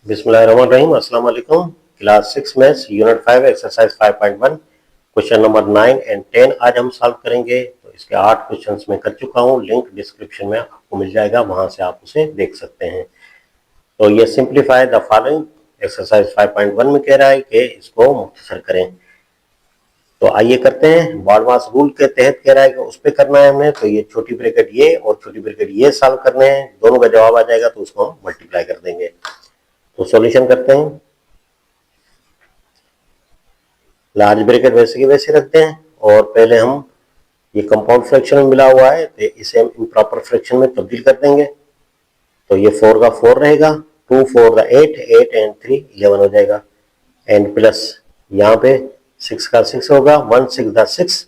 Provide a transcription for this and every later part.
बिस्मिल्लाहिर्रहमानिर्रहीम। अस्सलाम वालेकुम। Class 6 maths unit 5 exercise 5.1 question number 9 and 10 आज हम सॉल्व करेंगे। तो इसके 8 क्वेश्चंस मैं कर चुका हूँ, लिंक डिस्क्रिप्शन में आपको मिल जाएगा, वहां से आप उसे देख सकते हैं। तो ये सिंप्लीफाई द फॉलोइंग एक्सरसाइज 5.1 में कह रहा है कि इसको मुख्तसर करें। तो आइए करते हैं। बॉडमास रूल के तहत कह रहा है कि उस पर करना है हमें। तो ये छोटी ब्रैकेट ये और छोटी ब्रैकेट ये सॉल्व करने हैं, दोनों का जवाब आ जाएगा तो उसको हम मल्टीप्लाई कर देंगे। तो सॉल्यूशन करते हैं। लार्ज ब्रैकेट वैसे की वैसे रखते हैं और पहले हम ये कंपाउंड फ्रैक्शन में मिला हुआ है तो इसे हम इम्प्रॉपर फ्रैक्शन में तब्दील कर देंगे। तो ये 4 का 4 रहेगा, 2 4 का 8, 8 एंड 3 11 हो जाएगा, एंड प्लस यहाँ पे 6 का 6 होगा, 1 6 का 6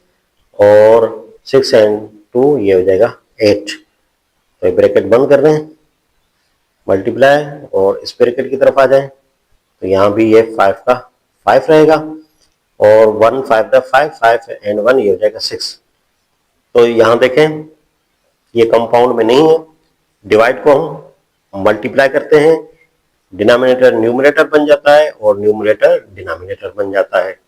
और 6 एंड 2 ये हो जाएगा 8। तो ये ब्रैकेट बंद कर दें, मल्टीप्लाई, और इस ब्रैकेट की तरफ आ जाए तो यहाँ भी ये 5 का 5 रहेगा और 1 5 का 5, 5 एंड 1 ये हो जाएगा 6। तो यहाँ देखें ये कंपाउंड में नहीं है, डिवाइड को हम मल्टीप्लाई करते हैं, डिनोमिनेटर न्यूमरेटर बन जाता है और न्यूमरेटर डिनोमिनेटर बन जाता है।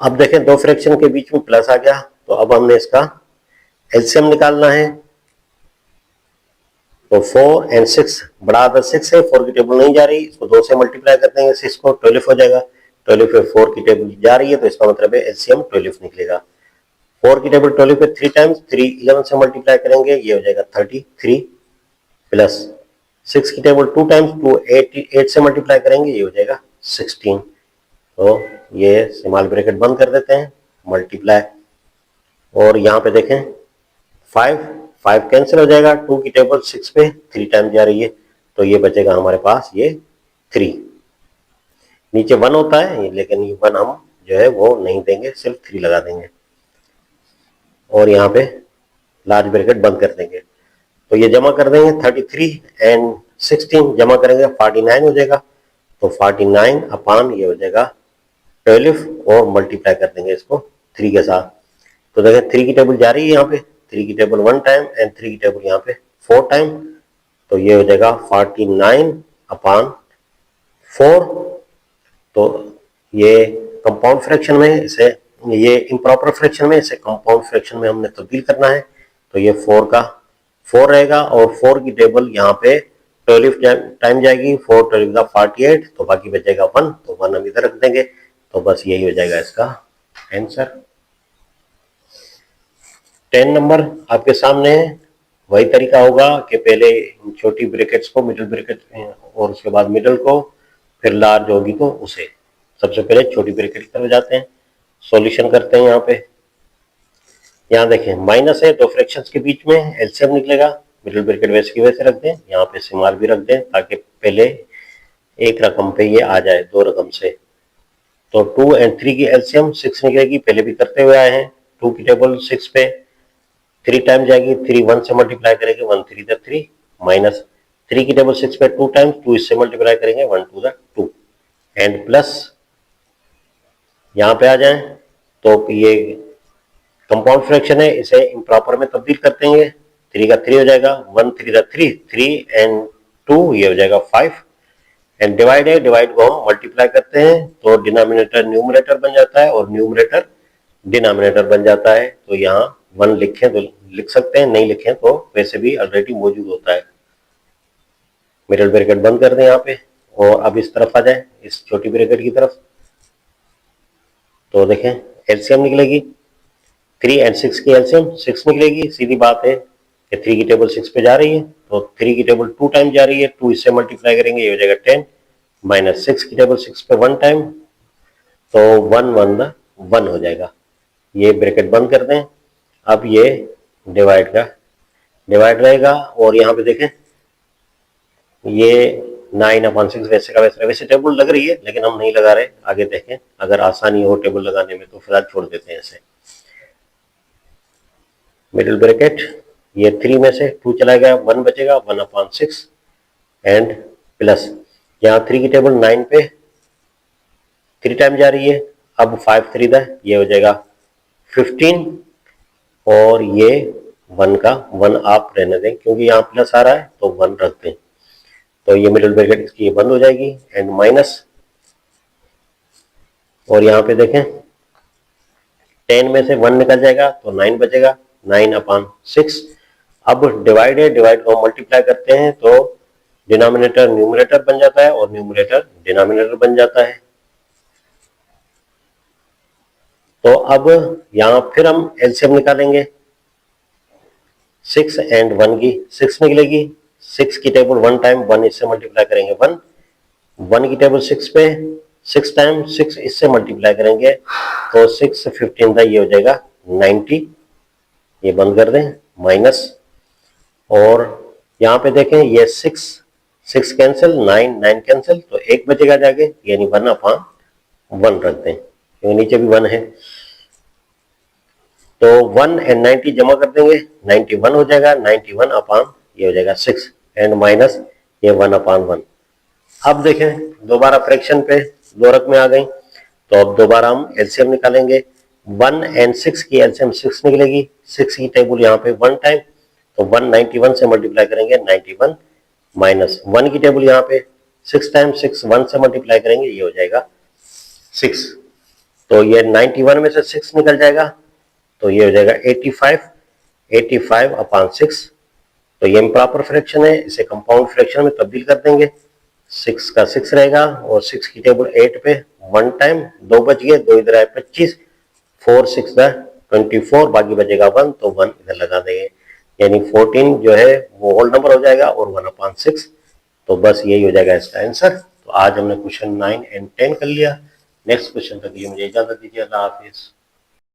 अब देखें दो फ्रैक्शन के बीच में प्लस आ गया, तो अब हमने इसका एलसीएम निकालना है। तो 4 एंड 6 बड़ा आधा 6 है, 4 की टेबल नहीं जा रही, इसको 2 से मल्टीप्लाई कर देंगे, 6 को 12 हो जाएगा। 12 पे 4 की टेबल जा रही है तो इसका मतलब है एलसीएम 12 निकलेगा। 4 की टेबल 12 पे 3 टाइम्स, 3 11 से मल्टीप्लाई करेंगे, ये हो जाएगा 33, प्लस 6 की टेबल 2 टाइम्स, 2 8 से मल्टीप्लाई करेंगे, ये हो जाएगा 16। तो ये स्मॉल ब्रैकेट बंद कर देते हैं, मल्टीप्लाई, और यहाँ पे देखें 5 5 कैंसिल हो जाएगा, 2 की टेबल 6 पे 3 टाइम जा रही है तो ये बचेगा हमारे पास ये 3। नीचे 1 होता है लेकिन ये 1 हम जो है वो नहीं देंगे, सिर्फ 3 लगा देंगे और यहाँ पे लार्ज ब्रैकेट बंद कर देंगे। तो ये जमा कर देंगे, 33 एंड 16 जमा करेंगे 49 हो जाएगा। तो 49 अपान ये हो जाएगा 12 और मल्टीप्लाई कर देंगे इसको 3 के साथ। तो देखें 3 की टेबल जा रही है यहाँ पे, 3 की टेबल 1 टाइम एंड 3 की टेबल यहाँ पे 4 टाइम, तो ये हो जाएगा 49 अपान 4। तो ये कंपाउंड फ्रैक्शन में इसे, ये इम्प्रॉपर फ्रैक्शन में इसे कंपाउंड फ्रैक्शन में हमने तब्दील करना है। तो ये 4 का 4 रहेगा और 4 की टेबल यहाँ पे 12 टाइम जाएगी, 4 12 का 48, तो बाकी बचेगा 1, तो 1 हम इधर रख देंगे। तो बस यही हो जाएगा इसका आंसर। 10 नंबर आपके सामने है। वही तरीका होगा कि पहले छोटी ब्रैकेट्स को मिडिल ब्रैकेट और उसके बाद मिडिल को, फिर लार्ज होगी तो उसे। सबसे पहले छोटी ब्रैकेट की तरफ जाते हैं, सॉल्यूशन करते हैं। यहाँ पे यहाँ देखें माइनस है, दो फ्रैक्शंस के बीच में एलसीएम निकलेगा, मिडिल ब्रैकेट वैसे की वैसे रख दें, यहाँ पे स्मॉल भी रख दें ताकि पहले एक रकम पे ये आ जाए दो रकम से। तो 2 एंड 3 की एलसीएम 6 निकलेगी, पहले भी करते हुए आए हैं। 2 की टेबल 6 पे 3 टाइम जाएगी, 3 1 से मल्टीप्लाई करेंगे, 1 3 द 3, माइनस 3 की टेबल 6 पे 2 टाइम्स, 2 इससे मल्टीप्लाई करेंगे, 1 2 द 2, एंड प्लस यहाँ पे आ जाए तो ये कंपाउंड फ्रैक्शन है, इसे इम्प्रॉपर में तब्दील कर देंगे। 3 का 3 हो जाएगा, 1 3 द 3, 3 एंड 2 ये हो जाएगा 5, एंड डिवाइड है, डिवाइड को हम मल्टीप्लाई करते हैं तो डिनोमिनेटर न्यूमरेटर बन जाता है और न्यूमरेटर डिनोमिनेटर बन जाता है। तो यहाँ 1 लिखें तो लिख सकते हैं, नहीं लिखें तो वैसे भी ऑलरेडी मौजूद होता है। मिडिल ब्रैकेट बंद कर दें यहाँ पे और अब इस तरफ आ जाए, इस छोटी ब्रैकेट की तरफ। तो देखें एलसीएम निकलेगी, 3 एंड 6 की एलसीएम 6 निकलेगी, सीधी बात है कि 3 की टेबल 6 पे जा रही है तो 3 की टेबल 2 टाइम जा रही है, 2 इससे मल्टीप्लाई करेंगे, ये हो जाएगा 10, माइनस 6 की टेबल 6 पे 1 टाइम, तो 1 1 1 हो जाएगा। ये ब्रैकेट बंद कर दें। अब ये डिवाइड का डिवाइड रहेगा और यहाँ पे देखें ये 9/6 वैसे का वैसे, वैसे टेबल लग रही है लेकिन हम नहीं लगा रहे, आगे देखें अगर आसानी हो टेबल लगाने में तो फिलहाल छोड़ देते हैं ऐसे। मिडिल ब्रैकेट ये 3 में से 2 चला गया, 1 बचेगा, 1/6 एंड प्लस यहाँ 3 की टेबल 9 पे 3 टाइम जा रही है, अब 5 3 ये हो जाएगा 15 और ये 1 का 1 आप रहने दें, क्योंकि यहाँ प्लस आ रहा है तो 1 रख दें, तो ये मिडिल ब्रैकेट इसकी बंद हो जाएगी एंड माइनस, और यहाँ पे देखें 10 में से 1 निकल जाएगा तो 9 बचेगा, 9/6। अब डिवाइड है, डिवाइड को मल्टीप्लाई करते हैं तो डिनोमिनेटर न्यूमरेटर बन जाता है और न्यूमरेटर डिनोमिनेटर बन जाता है। तो अब यहां फिर हम एलसीएम निकालेंगे, 6 एंड 1 की 6 निकलेगी, 6 की टेबल 1 टाइम 1 इससे मल्टीप्लाई करेंगे 1, 1 की टेबल 6 पे 6 टाइम 6 इससे मल्टीप्लाई करेंगे तो 6 15 ये हो जाएगा 90, ये बंद कर दें माइनस, और यहाँ पे देखें ये 6 कैंसिल, 9 कैंसिल, तो 1 बचेगा जाके, यानी 1/1 रख दें क्योंकि नीचे भी 1 है। तो 1 एंड 90 जमा कर देंगे, 91 हो जाएगा, 91 ये हो जाएगा 6 एंड माइनस ये 1/1। अब देखें दोबारा फ्रैक्शन पे 2 रकमें आ गई, तो अब दोबारा हम एलसीएम निकालेंगे, 1 एंड 6 की एलसीएम 6 निकलेगी, 6 की टेबल यहाँ पे 1 टाइम, तो 191 से मल्टीप्लाई करेंगे 91 माइनस 1 की टेबल यहाँ पे 6 टाइम 6 1 से मल्टीप्लाई करेंगे, ये हो जाएगा 6, तो ये 91 में से 6 निकल जाएगा तो ये हो जाएगा 85/6। तो ये इम्प्रॉपर फ्रैक्शन है, इसे कंपाउंड फ्रैक्शन में तब्दील कर देंगे, 6 का 6 रहेगा और 6 की टेबल 8 पे 1 टाइम, 2 बच गए, 2 इधर आए 25, 4 6 24, बाकी बचेगा 1, तो 1 इधर लगा देंगे, यानी 14 जो है वो होल नंबर हो जाएगा और 1/6। तो बस यही हो जाएगा इसका आंसर। तो आज हमने क्वेश्चन 9 एंड 10 कर लिया। नेक्स्ट क्वेश्चन तक के लिए मुझे इजाजत दीजिए। अल्लाह हाफिज।